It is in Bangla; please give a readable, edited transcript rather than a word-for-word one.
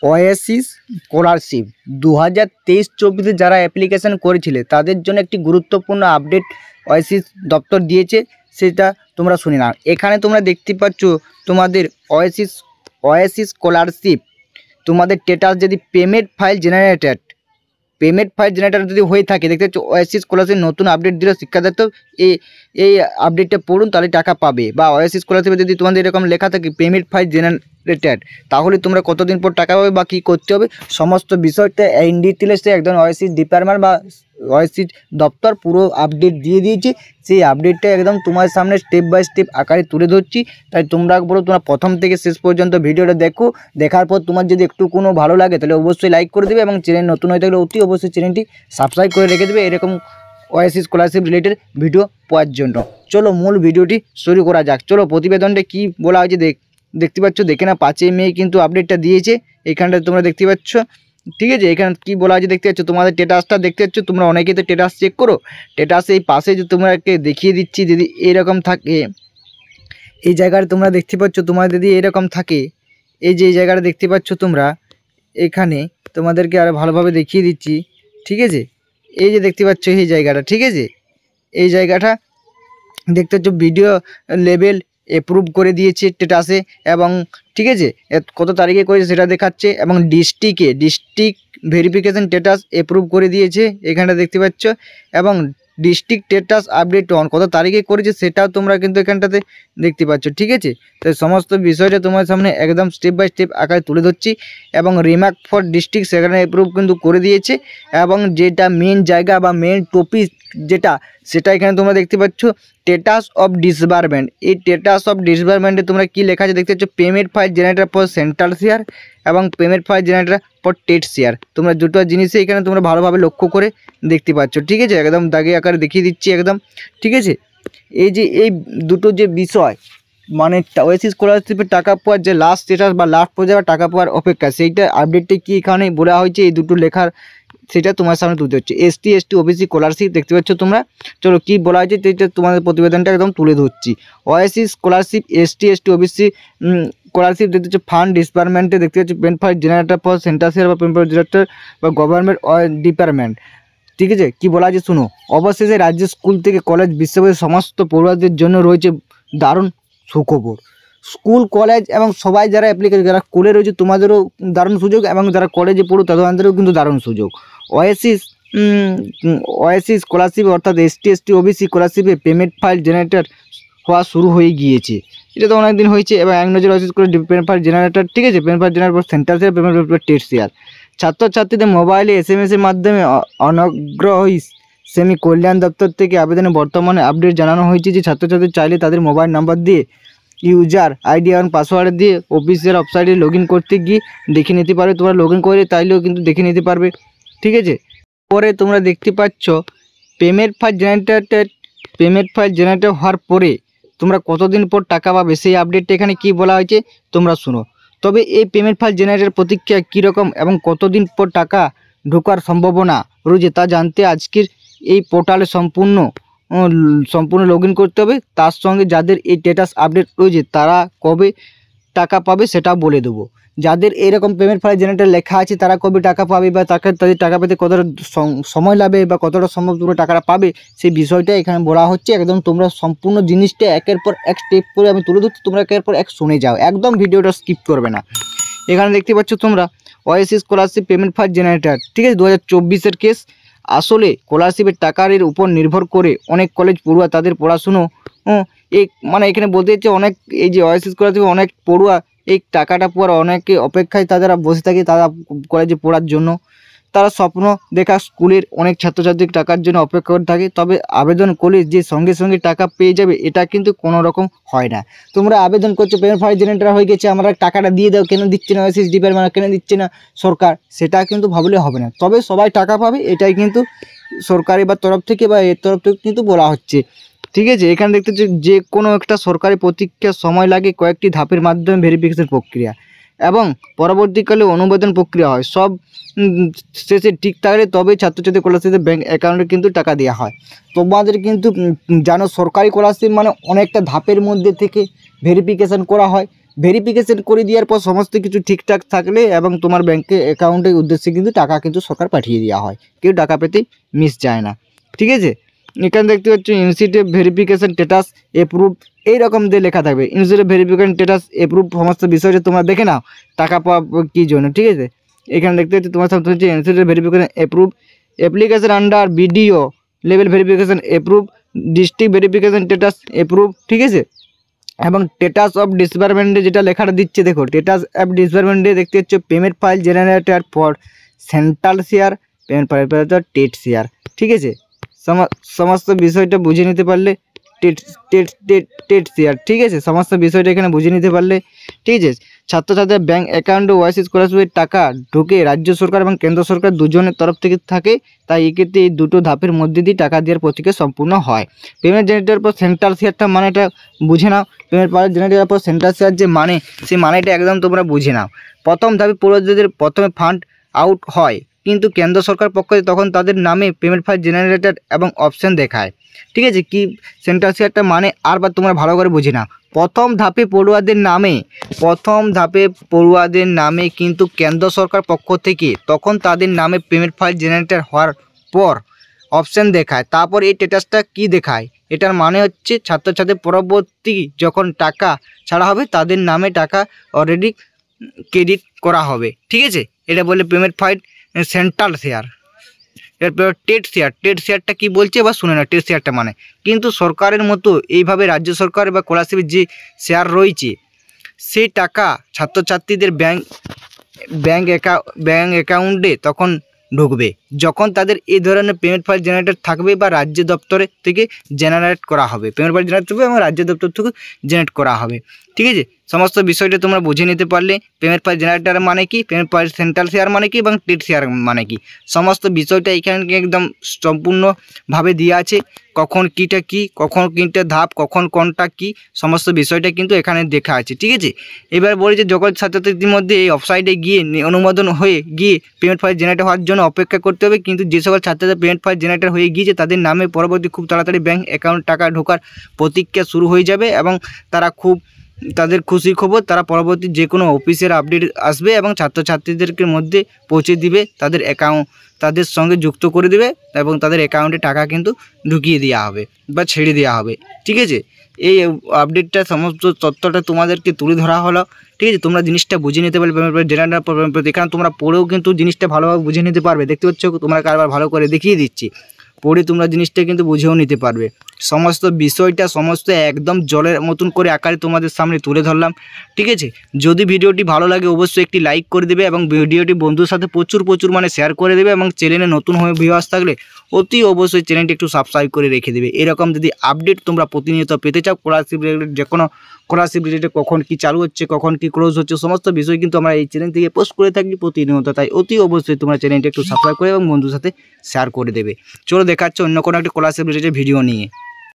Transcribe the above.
ওয়েসিস স্কলারশিপ 2023-24 যারা অ্যাপ্লিকেশন করেছিলে তাদের জন্য একটি গুরুত্বপূর্ণ আপডেট ওয়েসিস দপ্তর দিয়েছে, সেটা তোমরা শুনে নাও। এখানে তোমরা দেখতে পাচ্ছ তোমাদের ওয়েসিস স্কলারশিপ তোমাদের স্ট্যাটাস যদি পেমেন্ট ফাইল জেনারেটেড যদি হয়ে থাকে, দেখতে পাচ্ছ ওয়েসিস স্কলারশিপ নতুন আপডেট দিল শিক্ষাদাতা, এই আপডেটটা পড়ুন তাহলে টাকা পাবে। বা ওয়েসিস স্কলারশিপে যদি তোমাদের এরকম লেখা থাকে পেমেন্ট ফাইল জেনারেটেড, তাহলে তোমরা কতদিন পর টাকা পাবে বা কী করতে হবে সমস্ত বিষয়টা ইন ডিটেলসে একদম ওয়েসিস ডিপার্টমেন্ট বা ওয়েসিস দপ্তর পুরো আপডেট দিয়ে দিয়েছে। সেই আপডেটটা একদম তোমার সামনে স্টেপ বাই স্টেপ আকারে তুলে ধরছি, তাই তোমরা বলো তোমরা প্রথম থেকে শেষ পর্যন্ত ভিডিওটা দেখো। দেখার পর তোমার যদি একটু কোনো ভালো লাগে তাহলে অবশ্যই লাইক করে দেবে এবং চ্যানেল নতুন হয়ে থাকলে অতি অবশ্যই চ্যানেলটি সাবস্ক্রাইব করে রেখে দেবে এরকম ওয়েসিস স্কলারশিপ রিলেটেড ভিডিও পাওয়ার জন্য। চলো মূল ভিডিওটি শুরু করা যাক। চলো প্রতিবেদনটা কি বলা হয়েছে দেখতে পাচ্ছ, দেখে না 5 মে কিন্তু আপডেটটা দিয়েছে। এখানটা তোমরা দেখতে পাচ্ছ, ঠিক আছে। এখানে কি বলা আছে দেখতে পাচ্ছ, তোমাদের স্ট্যাটাসটা দেখতে পাচ্ছ, তোমরা অনেকেই তো স্ট্যাটাস চেক করো। স্ট্যাটাস এই পাশে যে তোমাকে দেখিয়ে দিচ্ছি, যদি এরকম থাকে এই জায়গাটা তোমরা দেখতে পাচ্ছ, তোমাদের যদি এরকম থাকে এই যে এই জায়গাটা দেখতে পাচ্ছ তোমরা, এখানে তোমাদেরকে আরও ভালোভাবে দেখিয়ে দিচ্ছি, ঠিক আছে। এই যে দেখতে পাচ্ছ এই জায়গাটা, ঠিক আছে, এই জায়গাটা দেখতে পাচ্ছ ভিডিও লেভেল অ্যাপ্রুভ করে দিয়েছে স্ট্যাটাসে, এবং ঠিক আছে কত তারিখে করেছে সেটা দেখাচ্ছে, এবং ডিস্ট্রিক্ট ভেরিফিকেশন স্ট্যাটাস অ্যাপ্রুভ করে দিয়েছে এখানটা দেখতে পাচ্ছ, এবং ডিস্ট্রিক্ট স্ট্যাটাস আপডেট অন কত তারিখে করেছে সেটাও তোমরা কিন্তু এখানটাতে দেখতে পাচ্ছ, ঠিক আছে। তো সমস্ত বিষয়টা তোমার সামনে একদম স্টেপ বাই স্টেপ আকারে তুলে ধরছি, এবং রিমার্ক ফর ডিস্ট্রিক্ট সেখানে অ্যাপ্রুভ কিন্তু করে দিয়েছে, এবং যেটা মেন জায়গা বা মেন টপিক সেটা এখানে তোমরা দেখতে পাচ্ছ স্ট্যাটাস অফ ডিসবার্সমেন্ট। এই স্ট্যাটাস অফ ডিসবার্সমেন্টে তোমরা কি লেখা আছে দেখতে পাচ্ছ, payment file generator for central share এবং payment file generator for state share. তোমরা দুটো জিনিসই এখানে তোমরা ভালোভাবে লক্ষ্য করে দেখতে পাচ্ছ, ঠিক আছে। একদম দাগে আকারে দেখিয়ে দিচ্ছি একদম, ঠিক আছে। এই যে এই দুটো যে বিষয় মানে ওয়েসিস স্কলারশিপের টাকা পাওয়ার যে লাস্ট স্ট্যাটাস বা লাস্ট পর্যায়ে টাকা পাওয়ার অপেক্ষা, সেইটা আপডেটটা কি এখানে বলা হয়েছে এই দুটো লেখার, সেটা তোমার সামনে তুলতে হচ্ছে। এসটি ওবিসি স্কলারশিপ দেখতে পাচ্ছ তোমরা। চলো কি বলা হয়েছে সেটা তোমাদের প্রতিবেদনটা একদম তুলে ধরছি। Oasis scholarship ST OBC scholarship দেখতে পাচ্ছ ফান্ড ডিপার্টমেন্টে দেখতে পাচ্ছ payment file generator for central share বা পেমেন্ট ফাইল জেনারেটর বা গভর্নমেন্ট ডিপার্টমেন্ট, ঠিক আছে। কি বলা আছে শুনো, অবশেষে রাজ্যের স্কুল থেকে কলেজ বিশ্ববিদ্যালয়ের সমস্ত পড়ুয়াদের জন্য রয়েছে দারুণ সুখবর। স্কুল কলেজ এবং সবাই যারা অ্যাপ্লিকেশন যারা স্কুলে রয়েছে তোমাদেরও দারুণ সুযোগ, এবং যারা কলেজে পড়ো তাদেরও কিন্তু দারুণ সুযোগ। ওয়েসিস স্কলারশিপ অর্থাৎ এসটি ওবিসি স্কলারশিপে পেমেন্ট ফাইল জেনারেটর হওয়া শুরু হয়ে গিয়েছে। এটা তো অনেকদিন হয়েছে, এবং এক নজর ওয়েসিস করে পেমেন্ট ফাইল জেনারেটর, ঠিক আছে, payment file generator central share payment state share. ছাত্রছাত্রীদের মোবাইলে SMS-এর মাধ্যমে অনগ্রহী সেমি কল্যাণ দপ্তর থেকে আবেদনে বর্তমানে আপডেট জানানো হয়েছে যে ছাত্রছাত্রী চাইলে তাদের মোবাইল নাম্বার দিয়ে ইউজার আইডি এবং পাসওয়ার্ড দিয়ে অফিসিয়াল ওয়েবসাইটে লগ ইন করতে গিয়ে দেখে নিতে পারবে। তোমরা লগ ইন করে তাইলেও কিন্তু দেখে নিতে পারবে, ঠিক আছে। পরে তোমরা দেখতে পাচ্ছ পেমেন্ট ফাইল জেনারেটেড হওয়ার পরে তোমরা কতদিন পর টাকা পাবে সেই আপডেটটা এখানে কি বলা হয়েছে তোমরা শুনো। তবে এই পেমেন্ট ফাইল জেনারেটেড প্রতিক্রিয়া কীরকম এবং কতদিন পর টাকা ঢোকার সম্ভাবনা রয়েছে তা জানতে আজকের এই পোর্টালে সম্পূর্ণ লগ ইন করতে হবে। তার সঙ্গে যাদের এই স্ট্যাটাস আপডেট রয়েছে তারা কবে টাকা পাবে সেটাও বলে দেবো। যাদের এরকম পেমেন্ট ফাইল জেনারেটর লেখা আছে তারা কবে টাকা পাবে বা তাদের টাকা পেতে কতটা সময় লাগবে বা কতটা সম্ভব তোমরা টাকাটা পাবে সেই বিষয়টা এখানে বলা হচ্ছে। একদম তোমরা সম্পূর্ণ জিনিসটা একের পর এক স্টেপ করে আমি তুলে ধরছি, তোমরা একের পর এক শুনে যাও, একদম ভিডিওটা স্কিপ করবে না। এখানে দেখতে পাচ্ছ তোমরা Oasis scholarship payment file generator, ঠিক আছে, 2024-এর কেস। আসলে স্কলারশিপের টাকার উপর নির্ভর করে অনেক কলেজ পড়ুয়া তাদের পড়াশুনো মানে এখানে বলতে হচ্ছে অনেক এই যে ওয়েসিস স্কলারশিপ অনেক পড়ুয়া এই টাকাটা পাওয়ার অনেকে অপেক্ষায় তারা বসে থাকে তারা কলেজে পড়ার জন্য। তারা স্বপ্ন দেখা স্কুলের অনেক ছাত্রছাত্রী টাকার জন্য অপেক্ষা করে থাকে, তবে আবেদন করলে যে সঙ্গে সঙ্গে টাকা পেয়ে যাবে এটা কিন্তু কোনো রকম হয় না। তোমরা আবেদন করছো পেমেন্ট ফাইল জেনারেটর হয়ে গেছে, আমরা টাকাটা দিয়ে দাও, কেন দিচ্ছে না ওয়েসিস ডিপার্টমেন্ট, কেন দিচ্ছে না সরকার, সেটা কিন্তু ভাবলে হবে না। তবে সবাই টাকা পাবে এটাই কিন্তু সরকারি বা তরফ থেকে বা এর তরফ থেকে কিন্তু বলা হচ্ছে, ঠিক আছে। এখানে দেখতে যে কোনো একটা সরকারি প্রতিক্রিয়ার সময় লাগে কয়েকটি ধাপের মাধ্যমে ভেরিফিকেশন প্রক্রিয়া এবং পরবর্তীকালে অনুমোদন প্রক্রিয়া হয়। সব শেষে ঠিক থাকলে তবে ছাত্রছাত্রী স্কলারশিপের ব্যাঙ্ক অ্যাকাউন্টে কিন্তু টাকা দেওয়া হয়। তোমাদের কিন্তু জানো সরকারি স্কলারশিপ মানে অনেকটা ধাপের মধ্যে থেকে ভেরিফিকেশান করা হয়। ভেরিফিকেশন করে দেওয়ার পর সমস্ত কিছু ঠিকঠাক থাকলে এবং তোমার ব্যাংকে অ্যাকাউন্টের উদ্দেশ্যে কিন্তু টাকা কিন্তু সরকার পাঠিয়ে দেওয়া হয়, কেউ টাকা পেতে মিস যায় না। ঠিক আছে, এখানে দেখতে পাচ্ছ ইনস্টিটিউট ভেরিফিকেশন স্ট্যাটাস অ্যাপ্রুভ এইরকম দিয়ে লেখা থাকবে। ইনস্টিটিউট ভেরিফিকেশন স্ট্যাটাস অ্যাপ্রুভ সমস্ত বিষয়টা তোমরা দেখে নাও টাকা পাওয়া কী জন্য। ঠিক আছে, এখানে দেখতে পাচ্ছি তোমার সামনে হচ্ছে institute verification approve, application under BDO level verification approve, district verification status approve. ঠিক আছে, এবং স্ট্যাটাস অফ ডিসবার্সমেন্টে যেটা লেখাটা দিচ্ছে দেখো, স্ট্যাটাস অফ ডিসবার্সমেন্টে দেখতে পাচ্ছ payment file generated for central share, payment file TET share. ঠিক আছে, সমস্ত বিষয়টা বুঝে নিতে পারলে টেট শেয়ার। ঠিক আছে, সমস্ত বিষয়টা এখানে বুঝে নিতে পারলে। ঠিক আছে, ছাত্রছাত্রীর ব্যাঙ্ক অ্যাকাউন্টে ওয়াইসি স্কলারশিপের টাকা ঢুকে রাজ্য সরকার এবং কেন্দ্র সরকার দুজনের তরফ থেকে থাকে, তাই এক্ষেত্রে এই দুটো ধাপের মধ্যে দিয়ে টাকা দেওয়ার প্রক্রিয়া সম্পূর্ণ হয়। পেমেন্ট জেনারেটের পর সেন্ট্রাল শেয়ারটা মানে এটা বুঝে নাও, পেমেন্ট জেনারেটের পর সেন্ট্রাল শেয়ার যে মানে সেই মানেটা একদম তোমরা বুঝে নাও। প্রথম ধাপে পড়ুয়াদের প্রথমে ফান্ড আউট হয়, কিন্তু কেন্দ্র সরকার পক্ষ থেকে তখন তাদের নামে পেমেন্ট ফাইল জেনারেটেড এবং অপশন দেখায়। ঠিক আছে, কি সেন্ট্রাল শেয়ারটা মানে আরবার তোমরা ভালো করে বুঝে নাও। প্রথম ধাপে পড়ুয়াদের নামে কিন্তু কেন্দ্র সরকার পক্ষ থেকে তখন তাদের নামে পেমেন্ট ফাইল জেনারেটেড হওয়ার পর অপশান দেখায়। তারপর এই স্ট্যাটাসটা কি দেখায়, এটার মানে হচ্ছে ছাত্রছাত্রী পরবর্তী যখন টাকা ছাড়া হবে তাদের নামে টাকা অলরেডি ক্রেডিট করা হবে। ঠিক আছে, এটা বলে পেমেন্ট ফাইল সেন্ট্রাল শেয়ার। এরপর টেট শেয়ারটা কি বলছে বা শুনে না। টেট শেয়ারটা মানে কিন্তু সরকারের মতো এইভাবে রাজ্য সরকার বা স্কলারশিপের যে শেয়ার রয়েছে সেই টাকা ছাত্রছাত্রীদের ব্যাঙ্ক অ্যাকাউন্টে তখন ঢুকবে যখন তাদের এই ধরনের পেমেন্ট ফাইল জেনারেটর থাকবে বা রাজ্য দপ্তরে থেকে জেনারেট করা হবে। পেমেন্ট ফাইল জেনারেট হবে এবং রাজ্য দপ্তর থেকে জেনারেট করা হবে। ঠিক আছে, সমস্ত বিষয়টা তোমরা বুঝে নিতে পারলে। পেমেন্ট ফাইল জেনারেটর মানে কি, পেমেন্ট ফাইল সেন্ট্রাল শেয়ার মানে কি এবং টেট শেয়ার মানে কি, সমস্ত বিষয়টা এখানে একদম সম্পূর্ণভাবে দেওয়া আছে। কখন কীটা কি, কখন কিনটা ধাপ, কখন কোনটা কি, সমস্ত বিষয়টা কিন্তু এখানে দেখা আছে। ঠিক আছে, এবার বলি যে যখন ছাত্রছাত্রীর মধ্যে এই ওয়েবসাইটে গিয়ে অনুমোদন হয়ে গিয়ে পেমেন্ট ফাইল জেনারেট হওয়ার জন্য অপেক্ষা করতে হবে, কিন্তু যে সকল ছাত্রছাত্রী পেমেন্ট ফাইল জেনারেট হয়ে গিয়েছে তাদের নামে পরবর্তী খুব তাড়াতাড়ি ব্যাঙ্ক অ্যাকাউন্ট টাকা ঢোকার প্রতীক্ষা শুরু হয়ে যাবে এবং তাদের খুশি খবর, তারা পরবর্তী যে কোনো অফিসের আপডেট আসবে এবং ছাত্রছাত্রীদেরকে মধ্যে পৌঁছে দিবে, তাদের সঙ্গে যুক্ত করে দিবে এবং তাদের অ্যাকাউন্টে টাকা কিন্তু ঢুকিয়ে দেওয়া হবে বা ছেড়ে দেওয়া হবে। ঠিক আছে, এই আপডেটটা সমস্ত তথ্যটা তোমাদেরকে তুলে ধরা হলো। ঠিক আছে, তোমরা জিনিসটা বুঝে নিতে পারবে জেনারেল এখানে তোমরা পড়েও কিন্তু জিনিসটা ভালোভাবে বুঝে নিতে পারবে। দেখতে পাচ্ছ তোমরা কারবার ভালো করে দেখিয়ে দিচ্ছি, পড়ে তোমরা জিনিসটা কিন্তু বুঝেও নিতে পারবে। সমস্ত বিষয়টা একদম জলের মতন করে আকারে তোমাদের সামনে তুলে ধরলাম। ঠিক আছে, যদি ভিডিওটি ভালো লাগে অবশ্যই একটি লাইক করে দেবে এবং ভিডিওটি বন্ধুর সাথে প্রচুর মানে শেয়ার করে দেবে এবং চ্যানেলে নতুন হয়ে ভিউয়ার্স থাকলে অতি অবশ্যই চ্যানেলটি একটু সাবস্ক্রাইব করে রেখে দেবে। এরকম যদি আপডেট তোমরা প্রতিনিয়ত পেতে চাও, স্কলারশিপ রিলেটেড যে কোনো স্কলারশিপ রিলেটেড কখন কি চালু হচ্ছে, কখন কি ক্লোজ হচ্ছে, সমস্ত বিষয় কিন্তু আমরা এই চ্যানেল থেকে পোস্ট করে থাকি প্রতিনিয়ত। তাই অতি অবশ্যই তোমরা চ্যানেলটি একটু সাবস্ক্রাইব করে এবং বন্ধুর সাথে শেয়ার করে দেবে। চলো দেখাচ্ছে অন্য কোনো একটি স্কলারশিপ রিলেটেড ভিডিও নিয়ে।